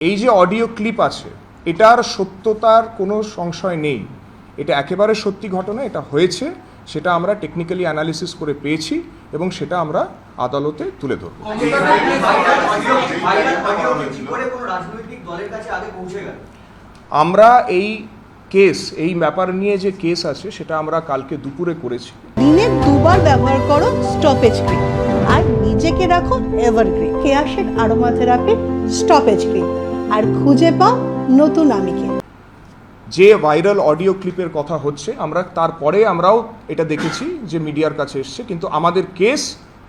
এই যে audio clip আছে এটার সত্যতার কোনো সংশয় নেই, এটা একেবারে সত্যি ঘটনা, এটা হয়েছে, সেটা আমরা টেকনিক্যালি অ্যানালিসিস করে পেয়েছি এবং সেটা আমরা আদালতে তুলে ধরব। আমরা এই কেস, এই ব্যাপার নিয়ে যে কেস আছে সেটা আমরা কালকে দুপুরে করেছি। দিনে দুবার ব্যবহার করো স্টপেজ ক্রিম আর নিজেকে রাখো evergreen Keya Seth aromatherapy stop age cream আর খুঁজে পাও নতুন আমিকে। যে ভাইরাল অডিও ক্লিপের কথা হচ্ছে আমরা তারপরে আমরাও এটা দেখেছি যে মিডিয়ার কাছে এসছে, কিন্তু আমাদের কেস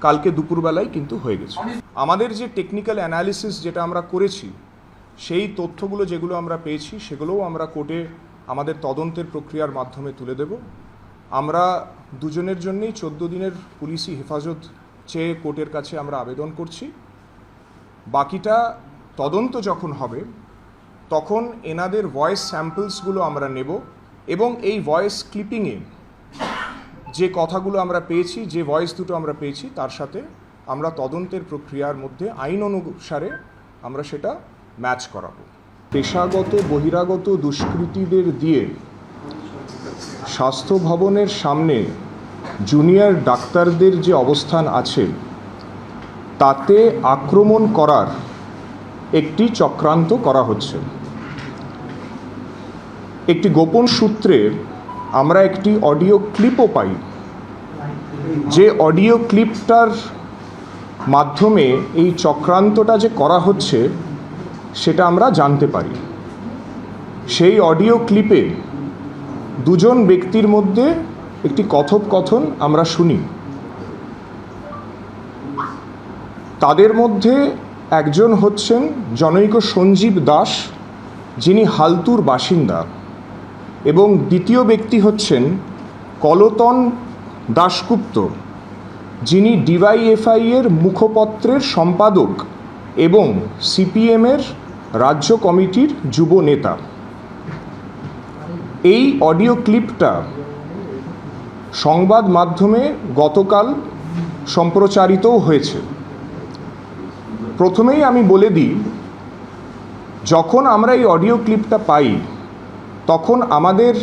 কালকে দুপুরবেলায় কিন্তু হয়ে গেছে। আমাদের যে টেকনিক্যাল অ্যানালিসিস যেটা আমরা করেছি সেই তথ্যগুলো যেগুলো আমরা পেয়েছি সেগুলোও আমরা কোর্টে আমাদের তদন্তের প্রক্রিয়ার মাধ্যমে তুলে দেব। আমরা দুজনের জন্যেই 14 দিনের পুলিশি হেফাজত চেয়ে কোর্টের কাছে আমরা আবেদন করছি। বাকিটা তদন্ত যখন হবে তখন এনাদের ভয়েস স্যাম্পলসগুলো আমরা নেব এবং এই ভয়েস ক্লিপিংয়ে যে কথাগুলো আমরা পেয়েছি, যে ভয়েস দুটো আমরা পেয়েছি, তার সাথে আমরা তদন্তের প্রক্রিয়ার মধ্যে আইন অনুসারে আমরা সেটা ম্যাচ করাবো। পেশাগত বহিরাগত দুষ্কৃতীদের দিয়ে স্বাস্থ্য ভবনের সামনে জুনিয়র ডাক্তারদের যে অবস্থান আছে তাতে আক্রমণ করার একটি চক্রান্ত করা হচ্ছে। একটি গোপন সূত্রে আমরা একটি অডিও ক্লিপও পাই, যে অডিও ক্লিপটার মাধ্যমে এই চক্রান্তটা যে করা হচ্ছে সেটা আমরা জানতে পারি। সেই অডিও ক্লিপে দুজন ব্যক্তির মধ্যে একটি কথোপকথন আমরা শুনি। তাদের মধ্যে একজন হচ্ছেন জনৈক সঞ্জীব দাস, যিনি হালতুর বাসিন্দা, এবং দ্বিতীয় ব্যক্তি হচ্ছেন কলতন দাশগুপ্ত, যিনি ডিওয়াইএফআই এর মুখপত্রের সম্পাদক এবং সিপিএমের রাজ্য কমিটির যুব নেতা। এই অডিও ক্লিপটা সংবাদ মাধ্যমে গতকাল সম্প্রচারিতও হয়েছে। প্রথমেই আমি বলে দিই, যখন আমরা এই অডিও ক্লিপটা পাই তখন আমাদের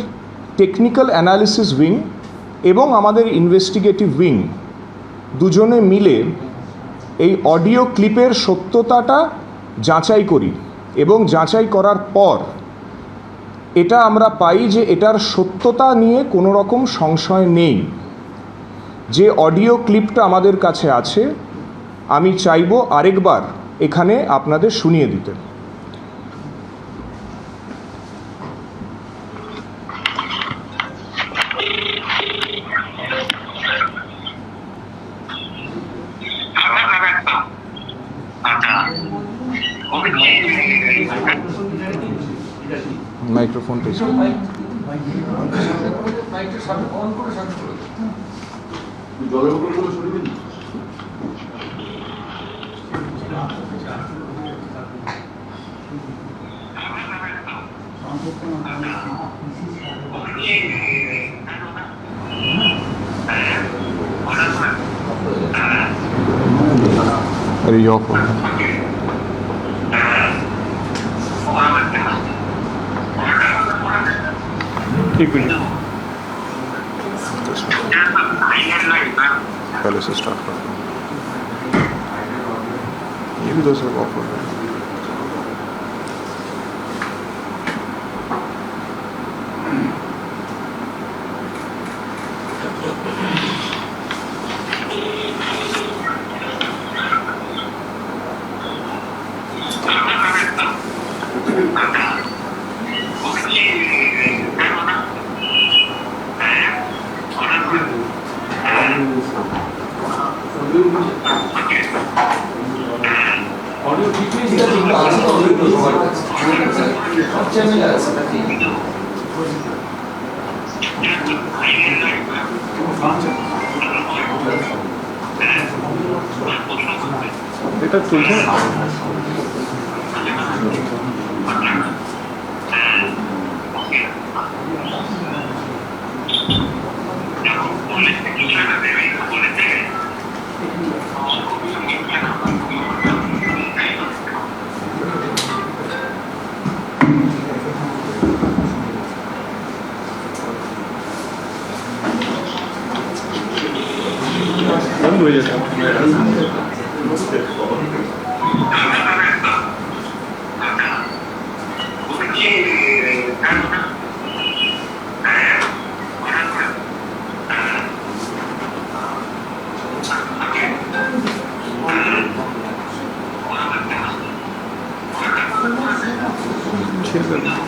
টেকনিক্যাল অ্যানালিসিস উইং এবং আমাদের ইনভেস্টিগেটিভ উইং দুজনে মিলে এই অডিও ক্লিপের সত্যতাটা যাচাই করি এবং যাচাই করার পর এটা আমরা পাই যে এটার সত্যতা নিয়ে কোনো রকম সংশয় নেই। যে অডিও ক্লিপটা আমাদের কাছে আছে আমি চাইবো আরেকবার এখানে আপনাদের শুনিয়ে দিতে। Microphone test. अरे यो फोन एक मिनट पहले से स्टार्ट कर, ये भी 2 ऑफ हो गया। এটা চলছে বন্ধ হয়ে যাচ্ছে ঠিক আছে